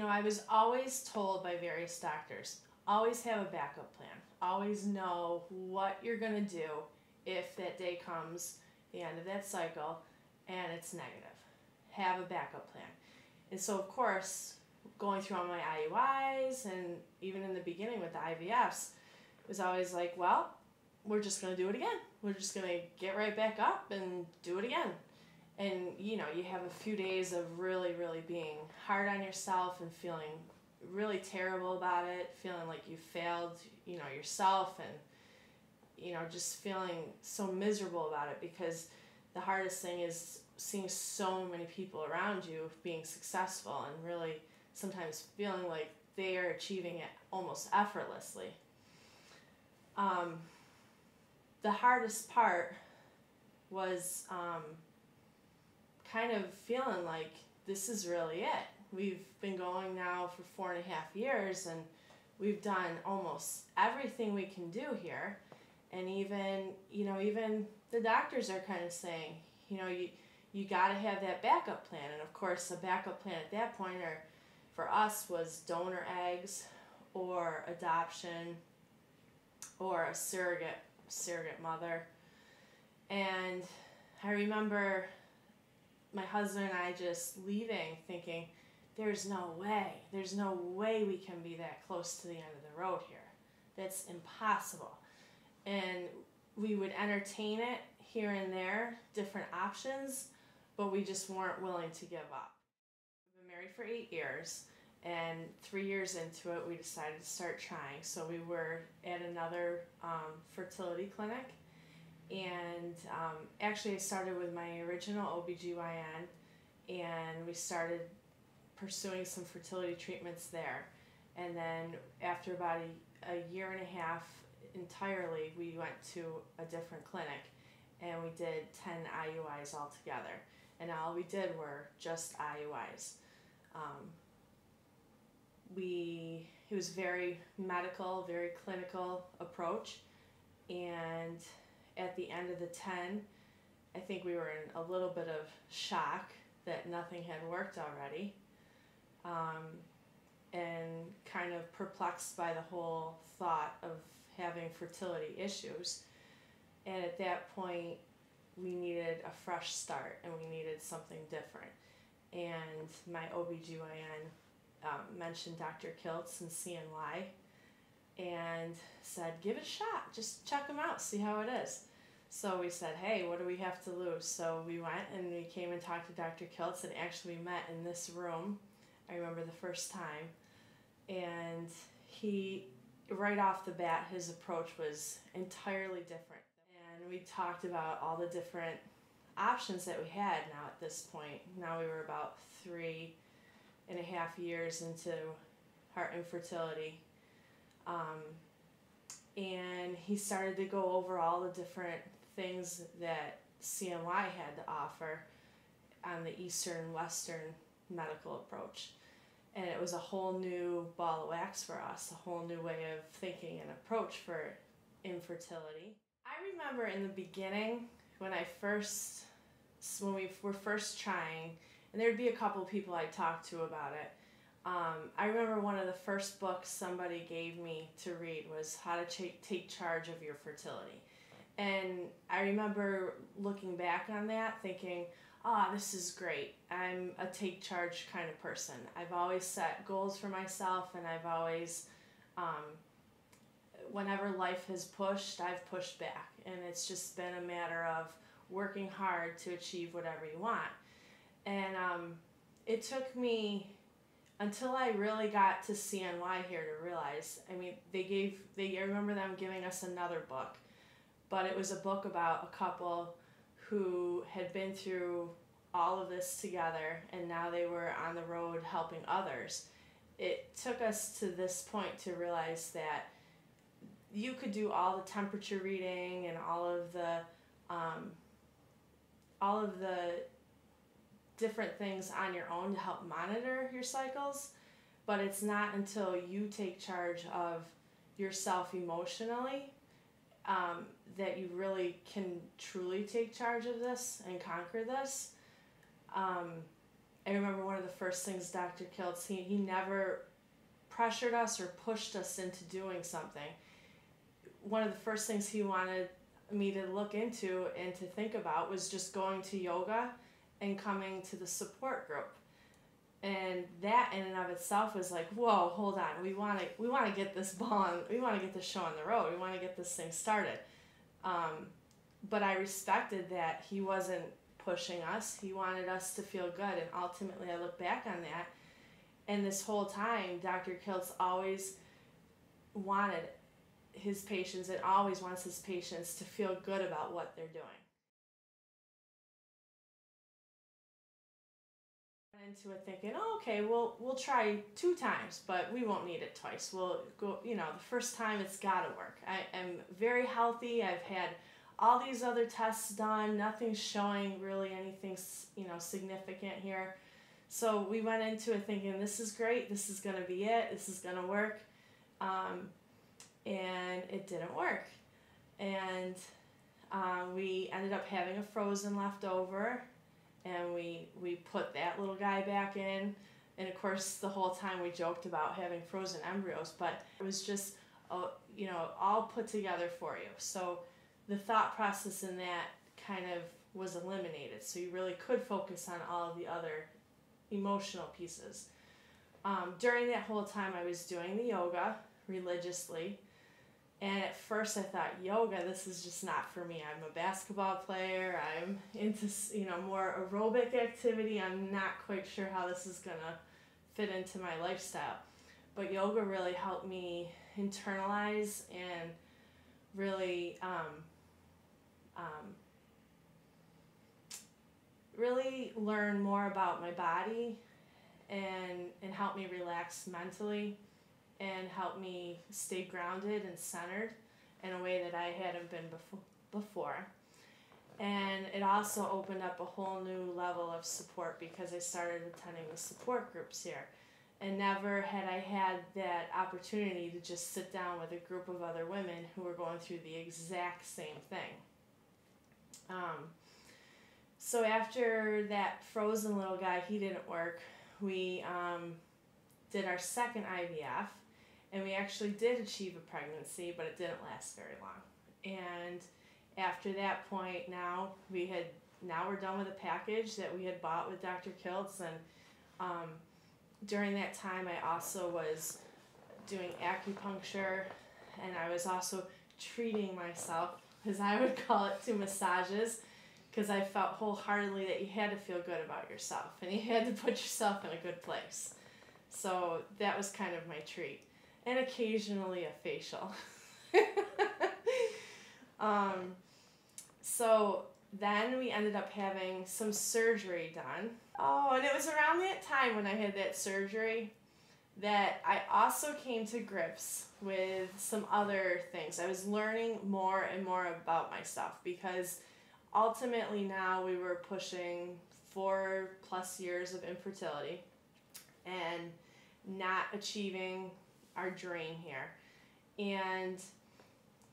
I was always told by various doctors, always have a backup plan. Always know what you're going to do if that day comes, the end of that cycle, and it's negative. Have a backup plan. And so, of course, going through all my IUIs and even in the beginning with the IVFs, it was always like, well, we're just going to do it again. We're just going to get right back up and do it again. And, you have a few days of really, really being hard on yourself and feeling really terrible about it, feeling like you failed, yourself, and, just feeling so miserable about it, because the hardest thing is seeing so many people around you being successful and really sometimes feeling like they are achieving it almost effortlessly. The hardest part was kind of feeling like this is really it. We've been going now for 4.5 years, and we've done almost everything we can do here. And even the doctors are kind of saying, you got to have that backup plan. And of course, the backup plan at that point for us was donor eggs or adoption or a surrogate mother. And I remember my husband and I just leaving thinking, there's no way we can be that close to the end of the road here. That's impossible. And we would entertain it here and there, different options, but we just weren't willing to give up. We've been married for 8 years, and 3 years into it, we decided to start trying. So we were at another fertility clinic, and actually I started with my original OBGYN, and we started pursuing some fertility treatments there. And then after about a year and a half entirely, we went to a different clinic, and we did 10 IUIs altogether. And all we did were just IUIs. It was very medical, very clinical approach, and at the end of the 10, I think we were in a little bit of shock that nothing had worked already, and kind of perplexed by the whole thought of having fertility issues. And at that point, we needed a fresh start, and we needed something different. And my OBGYN mentioned Dr. Kiltz and CNY and said, give it a shot, just check them out, see how it is. So we said, hey, what do we have to lose? So we went and we came and talked to Dr. Kiltz, and actually we met in this room. I remember the first time. And he, right off the bat, his approach was entirely different. And we talked about all the different options that we had now at this point. Now we were about 3.5 years into our infertility. And he started to go over all the different things that CNY had to offer on the Eastern Western medical approach. And it was a whole new ball of wax for us, a whole new way of thinking and approach for infertility. I remember in the beginning when we were first trying, and there'd be a couple of people I'd talk to about it. I remember one of the first books somebody gave me to read was How to Take Charge of Your Fertility. And I remember looking back on that thinking, this is great. I'm a take charge kind of person. I've always set goals for myself, and I've always, whenever life has pushed, I've pushed back. And it's just been a matter of working hard to achieve whatever you want. And it took me until I really got to CNY here to realize, I remember them giving us another book, but it was a book about a couple who had been through all of this together, and now they were on the road helping others. It took us to this point to realize that you could do all the temperature reading and all of the different things on your own to help monitor your cycles, but it's not until you take charge of yourself emotionally that you really can truly take charge of this and conquer this. I remember one of the first things Dr. Kiltz, he never pressured us or pushed us into doing something. One of the first things he wanted me to look into and to think about was just going to yoga and coming to the support group. And that in and of itself was like, whoa, hold on, we want to get this ball on, we want to get this show on the road, we want to get this thing started. But I respected that he wasn't pushing us. He wanted us to feel good, and ultimately I look back on that, and this whole time Dr. Kiltz always wanted his patients and always wants his patients to feel good about what they're doing. Into it thinking, oh, okay, we'll try 2 times, but we won't need it twice. We'll go, the first time it's got to work. I am very healthy. I've had all these other tests done. Nothing's showing really anything, significant here. So we went into it thinking, this is great. This is going to be it. This is going to work. And it didn't work. And we ended up having a frozen left over. And we put that little guy back in. And of course, the whole time we joked about having frozen embryos, but it was just, all put together for you. So the thought process in that kind of was eliminated. So you really could focus on all of the other emotional pieces. During that whole time, I was doing the yoga religiously. And at first I thought, yoga, this is just not for me. I'm a basketball player. I'm into, more aerobic activity. I'm not quite sure how this is going to fit into my lifestyle. But yoga really helped me internalize and really, really learn more about my body and help me relax mentally. And help me stay grounded and centered in a way that I hadn't been before. And it also opened up a whole new level of support because I started attending the support groups here. And never had I had that opportunity to just sit down with a group of other women who were going through the exact same thing. So after that frozen little guy, he didn't work, we did our second IVF. And we actually did achieve a pregnancy, but it didn't last very long. And after that point, now we're done with the package that we had bought with Dr. Kiltz. And during that time, I also was doing acupuncture, and I was also treating myself, as I would call it, to massages, because I felt wholeheartedly that you had to feel good about yourself, and you had to put yourself in a good place. So that was kind of my treat. And occasionally a facial. So then we ended up having some surgery done. Oh, and it was around that time when I had that surgery that I also came to grips with some other things. I was learning more and more about myself because ultimately now we were pushing 4+ years of infertility and not achieving our dream here. And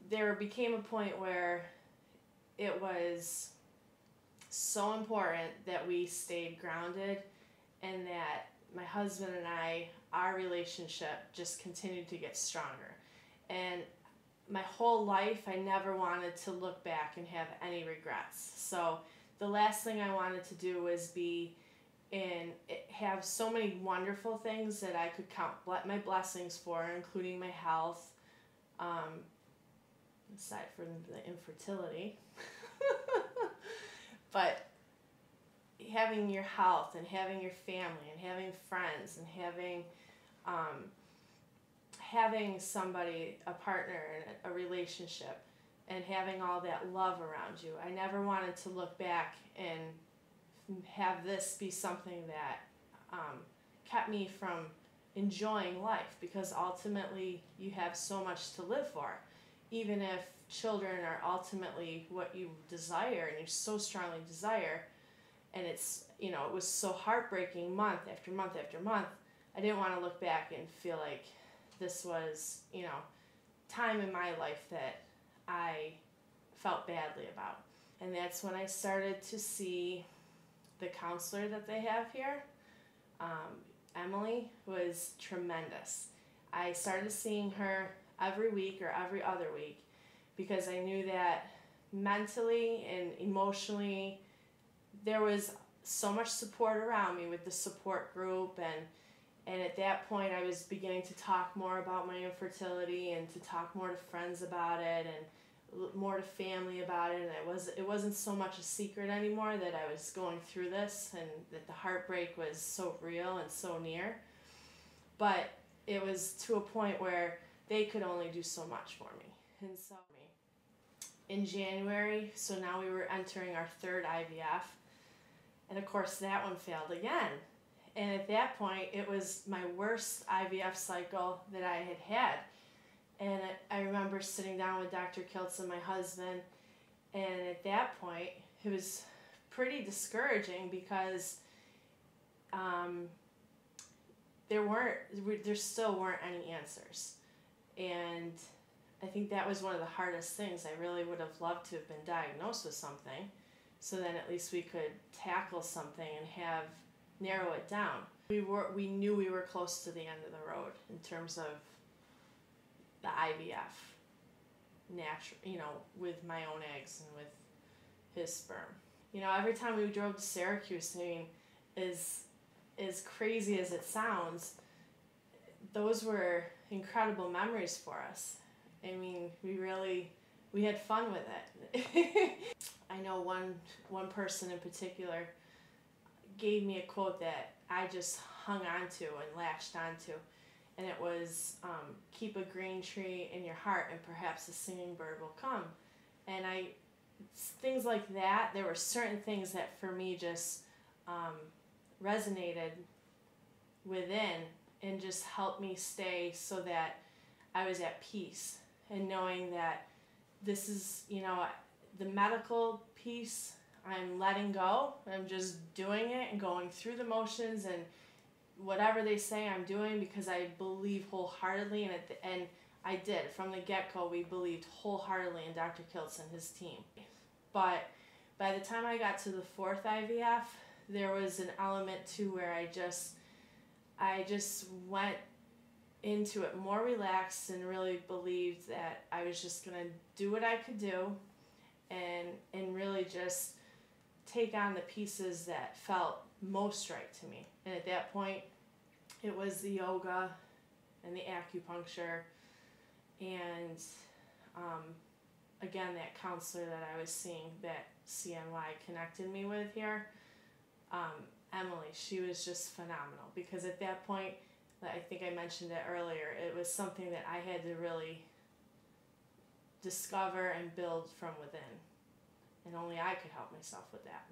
there became a point where it was so important that we stayed grounded and that my husband and I, our relationship just continued to get stronger. And my whole life, I never wanted to look back and have any regrets. So the last thing I wanted to do was have so many wonderful things that I could count my blessings for, including my health, aside from the infertility. But having your health and having your family and having friends and having somebody, a partner, and a relationship, and having all that love around you. I never wanted to look back and have this be something that kept me from enjoying life, because ultimately you have so much to live for. Even if children are ultimately what you desire and you so strongly desire, and it's, it was so heartbreaking month after month after month, I didn't want to look back and feel like this was, time in my life that I felt badly about. And that's when I started to see the counselor that they have here. Emily was tremendous. I started seeing her every week or every other week because I knew that mentally and emotionally there was so much support around me with the support group, and at that point I was beginning to talk more about my infertility and to talk more to friends about it and more to family about it, and it wasn't so much a secret anymore that I was going through this and that the heartbreak was so real and so near. But it was to a point where they could only do so much for me. And so in January, so now we were entering our third IVF, and of course that one failed again. And at that point, it was my worst IVF cycle that I had had. And I remember sitting down with Dr. Kiltz, my husband, and at that point, it was pretty discouraging because there still weren't any answers. And I think that was one of the hardest things. I really would have loved to have been diagnosed with something, so then at least we could tackle something and narrow it down. We knew we were close to the end of the road in terms of the IVF, with my own eggs and with his sperm. Every time we drove to Syracuse, as crazy as it sounds, those were incredible memories for us. We had fun with it. I know one person in particular gave me a quote that I just hung on to and latched onto, and it was, keep a green tree in your heart and perhaps a singing bird will come. And things like that, there were certain things that for me just resonated within and just helped me stay so that I was at peace, and knowing that this is, the medical piece, I'm letting go. I'm just doing it and going through the motions, and whatever they say I'm doing because I believe wholeheartedly, and I did. From the get-go, we believed wholeheartedly in Dr. Kiltz and his team. But by the time I got to the fourth IVF, there was an element too where I just went into it more relaxed and really believed that I was just going to do what I could do and really just take on the pieces that felt most right to me. And at that point, it was the yoga and the acupuncture and again, that counselor that I was seeing that CNY connected me with here, Emily, she was just phenomenal, because at that point, I think I mentioned it earlier, it was something that I had to really discover and build from within, and only I could help myself with that.